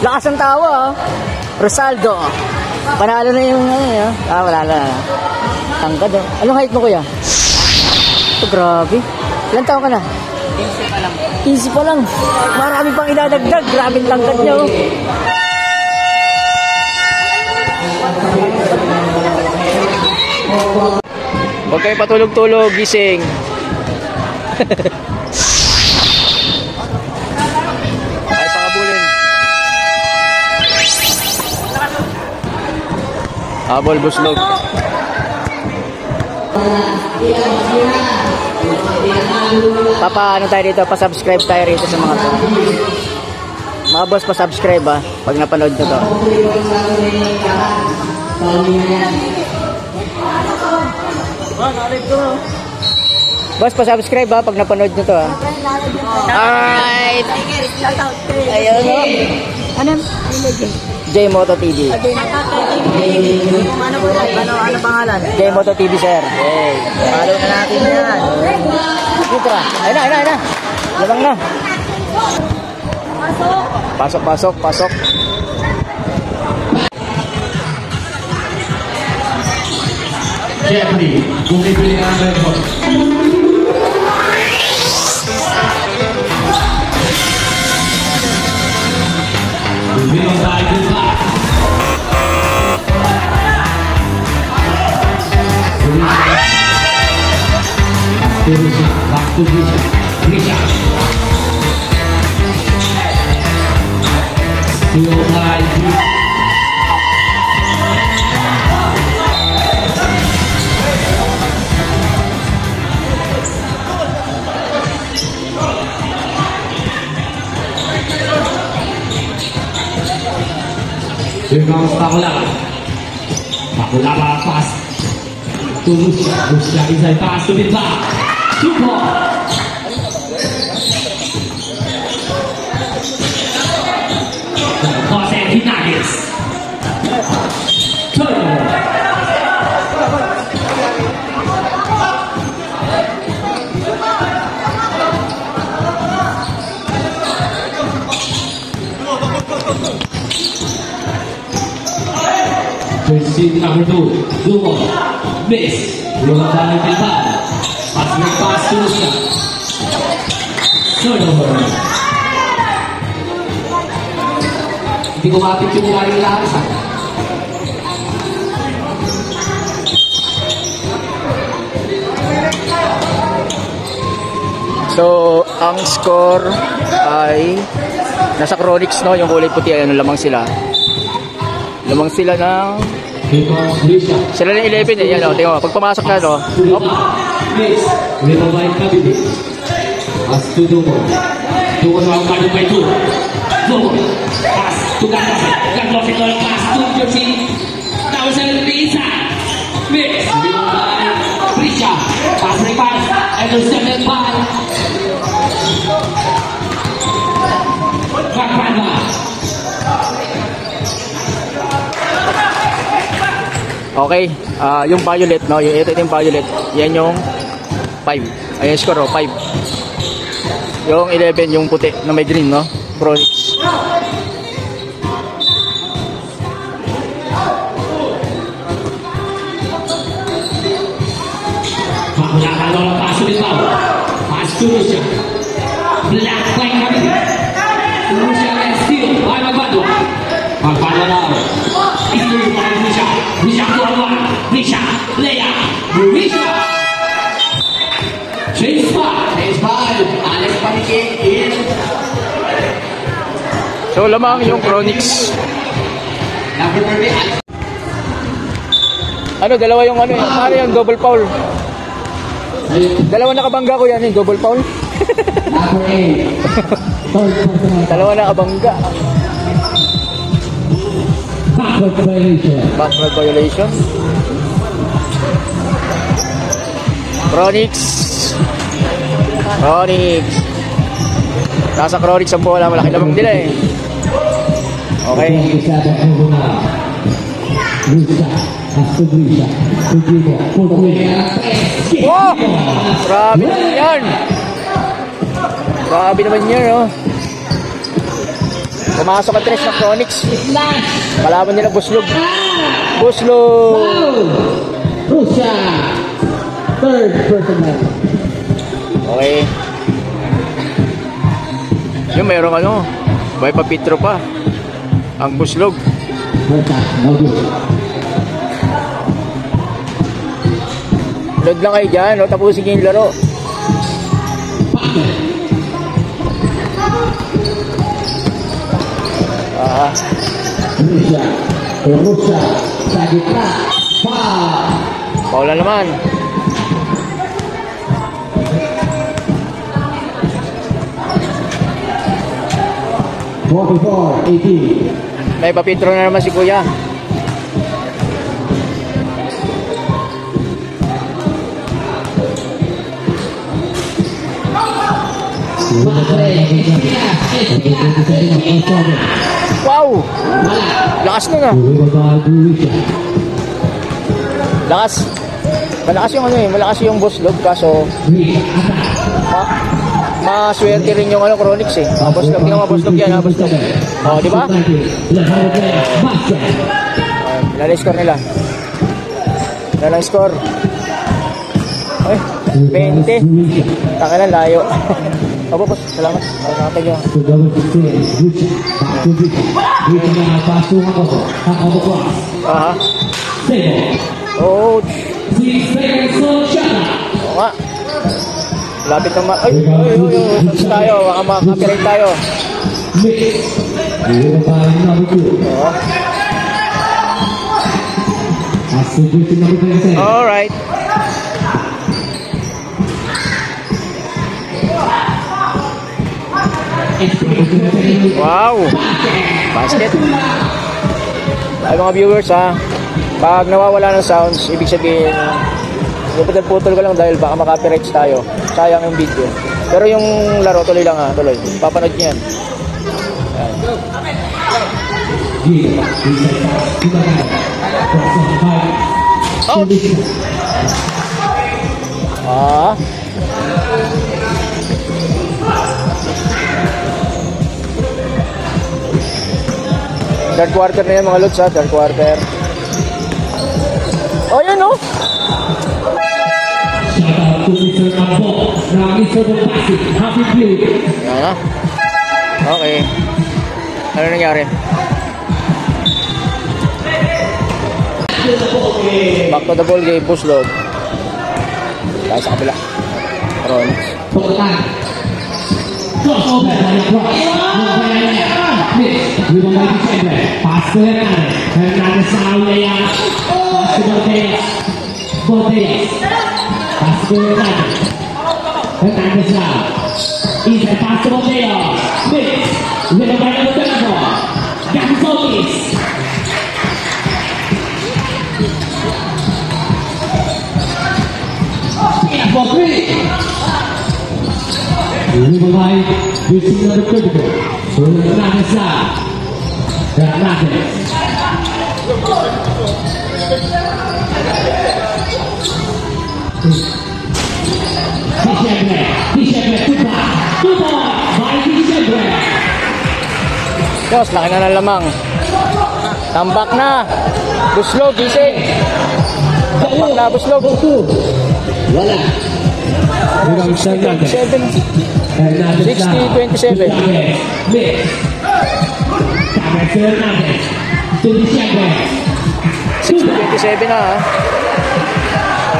Lakas ang tawa, oh. Rosaldo. Panalo na yung wala na. Tangkad, oh. Anong height mo, kuya? Oh, grabe. Ilan taon ka na? 15 pa lang. 15 pa lang. Marami pang idadagdag. Grabe ang tangkad niya, oh. Huwag kayo patulog-tulog, gising. Ay, pakabulin. Habol, buslog. Ano tayo dito? Pa-subscribe tayo rito sa mga to. Mga boss, pa-subscribe pag napanood nyo to. Boss, pa-subscribe pag napanood nyo to Alright. Ayun o. J-Moto TV. Ano pangalan? J-Moto TV, sir. Hey, follow na natin yan. Dito na. Ayun na. Labang na. Pasok. Jeffrey, bumibili ng record. Bumibili tayo din pa. Back to Grisha. Here comes Pakulaba. Pakulaba pass to Lucia. Lucia inside pass to Bitba. Super. Jose Hernandez. Jersey number 2, Dumo, miss, lumang dahil Bilbao, pass to Lucia, turnover. Hindi kumapit yung laring lahat sa So, ang score ay nasa Chronics, no? Yung kulay puti, ano lamang sila. Lamang sila ng sila ng 11 yan, no? Tingnan mo, pag pumasok na, no? Pass to Dumo. Dumo sa ang balik by 2. Dumo. Pass to Gandolfi. Gandolfi to pass to Jersey. Tapos sa Lisa. Mix. Risha. Pass repass. Intercepted by Rakpanda. Okay, yung violet, no? Ito yung violet. Yan yung 5. Ayan score, 5. Yung 11, yung puti na may green, no? Chronics. Pakulakan lola pass to Bilbao. Pass to Lucia. Black flag kami. Lucia and steal. Ay, Magpadua. Magpadua na. Isturi pa rin Lucia. Lucia to Alwan. Lucia. Leia. Lucia. Change spot. Alex Panique in. So, lamang yung Chronics. Number 30. Ano, dalawa yung ano, paano yung double foul? Dalawa nakabangga ko yan, yung double foul. Number 8. Dalawa nakabangga. Backward violation. Backward violation. Chronics. Nasa Chronics ang bola, malaki lamang nila eh. Okay. Wow! Grabe naman yan. Grabe naman yan, oh. Pumasok ang tres ng Chronics. Slash. Kalaban nila Buslog. Ah. Buslog! Foul. Russia. Third personal. Okay. Yung mayroong ano, may papitro pa. Ang Buslog. Russia. No good. Load lang kayo dyan, no? Tapusin nyo yung laro. Russia. Russia. Sa gitna. Foul. Foul na naman. Before 18. May papitro na naman si Kuya. Wow! Lakas nun ah. Lakas. Malakas yung ano eh. Malakas yung Buslog kaso maswerte rin yung ano Chronics eh. Buslog yung mga Buslog yan ha. Buslog. O diba? Ilan ang score nila? Ilan ang score? Ay, 20. Taka na layo. Opo po, salamat. Nakatag yun. Aha. Oh. Oo nga. Lapit naman. Ay, touch tayo. Baka makapirate tayo. Alright. Wow! Basket. Ay mga viewers ha, pag nawawala ng sounds, ibig sabihin putol ko lang dahil baka makapirights tayo. Sayang yung video. Pero yung laro tuloy lang ha, tuloy. Papanood niyo yan. Out! Ah. Third quarter na yan mga lods ha, third quarter. Oh yan no? Yan na. Okay. Ano nangyari? Back to the ball game, Buslog. Tayo sa kabila. Chronics. Pass to Hernandez. Hernandez sa Aulaya. Pass to Boteas. Boteas. Pass to Hernandez. Hernandez lang. Inside pass to Boteas. Mix. Winabay na Boteas. Gansokis. Pina for three. Winabay. Using another critical. Hernandez lang. Hernandez. Diyos, laki na ng lamang. Tambak na. Buslog, gising. Tambak na, Buslog. Wala. 60-27. 60-27 na ha.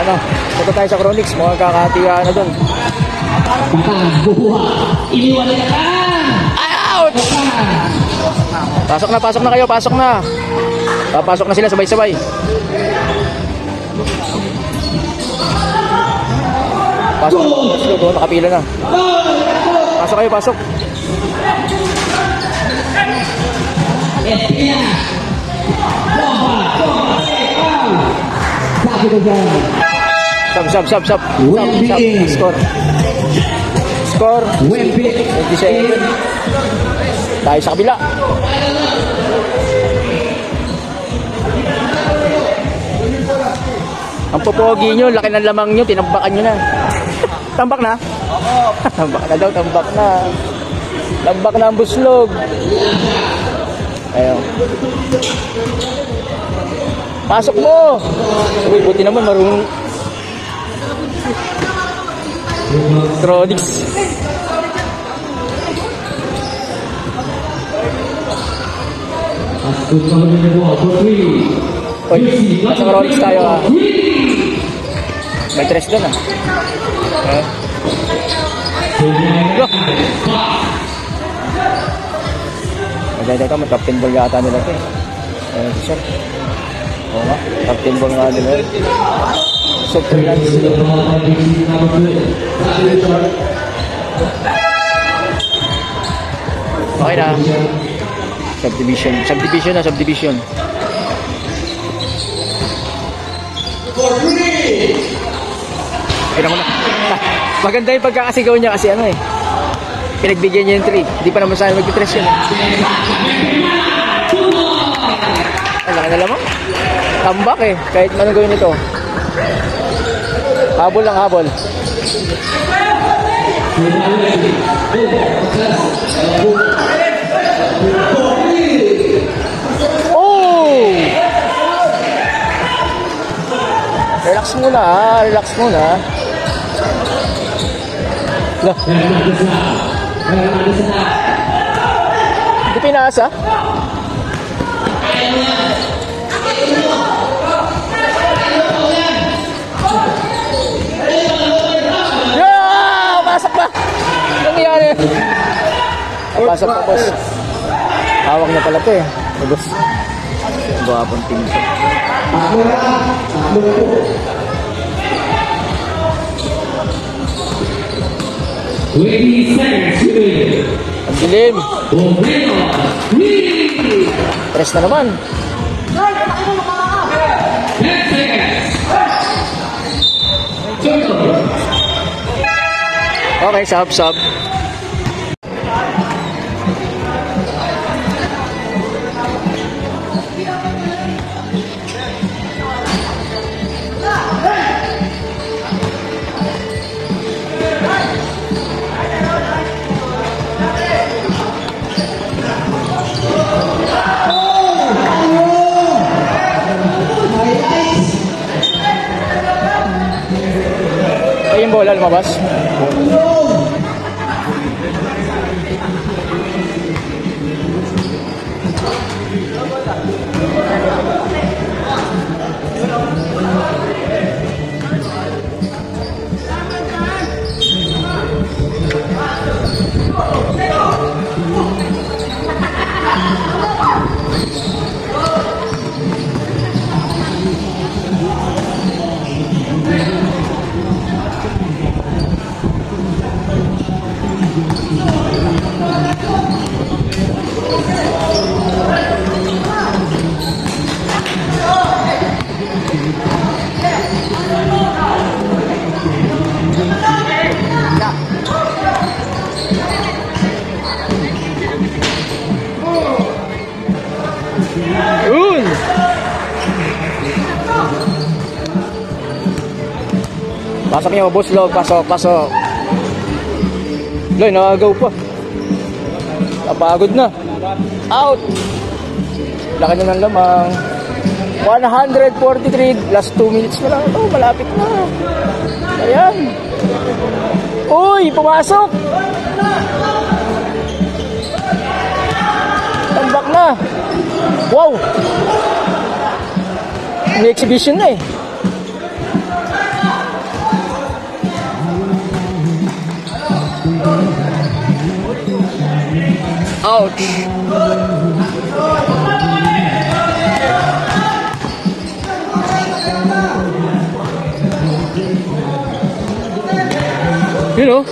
Ano, punta tayo sa Chronics. Mukhang kakatigaan na dun. Iniwala na ka! Ouch! Pasok na kayo, pasok na. Papasok na sila sabay-sabay. Pasok na, nakapila na. Pasok kayo, pasok. Sub. Score 27. Tayo sa kabila. Ang popogi nyo, laki ng lamang nyo, tinambakan nyo na. Tambak na? Oo. Tambak na daw, tambak na. Lambak na ang buslog. Ayun. Pasok mo. Uy, buti naman marunong. Tronics. Uy, nasa Tronics tayo ah. May tres doon ah. Go! Ito, may captain ball yata nila ito eh. Ayan si Sir. Oo nga, captain ball nga nila. Super Lance. Okay na. Subdivision. Subdivision na, subdivision. Ayun mo na. Maganda yung pagkakasigaw niya kasi ano eh. Pinagbigyan niya yung 3. Hindi pa naman sana mag-3 yun. Ay, laki na lamang. Tambak eh. Kahit manong gawin ito. Habol lang, habol. Oh! Relax muna ha. Relax muna. Lah. Hindi pinasa. Yeah! Pasok ba? Anong nangyari? Pasok pa, boss. Hawak na pala ito eh. Boss. Buhapon team ito. 20 seconds remaining. Ang dilim. Press na naman. 10 seconds. Okay, sub. Ay, yung bola lumabas. Yun! Pasok niyo, boss log. Pasok. Loy, nakagaw pa. Napagod na. Out! Laki na ng lamang. 143. Last 2 minutes na lang. Oh, malapit na. Ayan. Uy, pumasok! Tambak na. Wow! May exhibition na eh. Out. You know.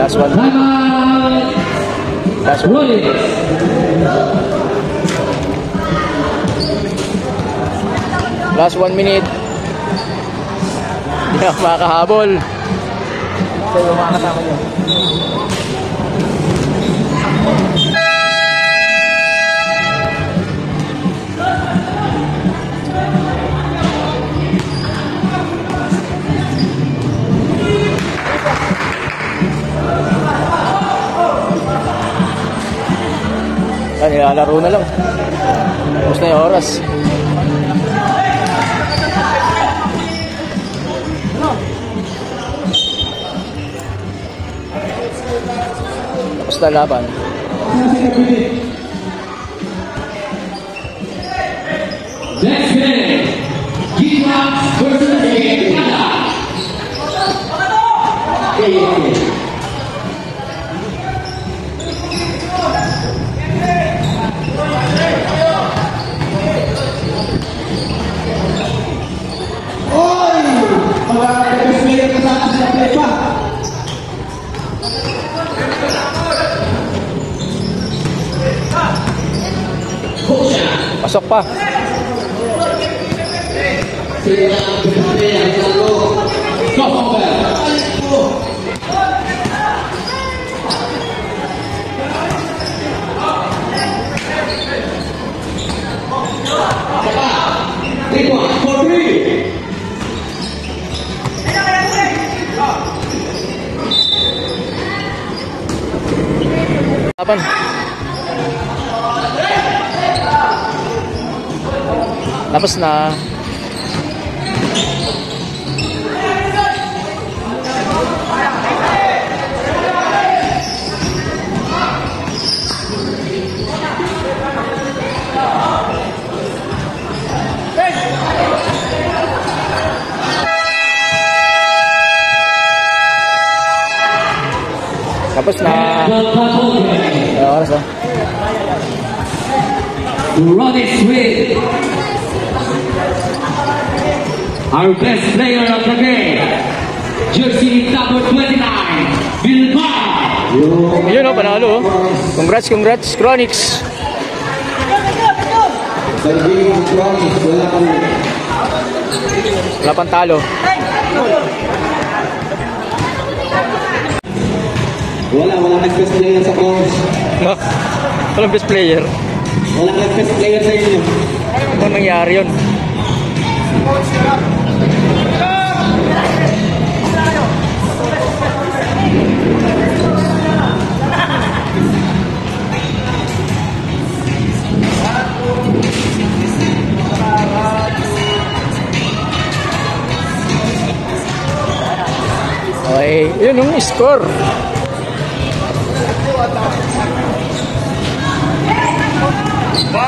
Last one. Last one. Last 1 minute. Hindi na makahabol. sa yung mga kasama nyo. Yan, nilalaro na lang. Tapos na yung oras. Tapos na laban. Next game, Gitmax versus Canada. Pasok pa. Laban. Tapos na. Tapos na. Oras na. Run it with our best player of the game, jersey number 29, Bilbao. Yun o, panalo. Congrats, congrats, Chronics. Wala pang talo. Wala nag-best player sa course. No, walang best player. Wala nag-best player sa inyo. Ano nangyari yun? Okay, yun yung score. Ba,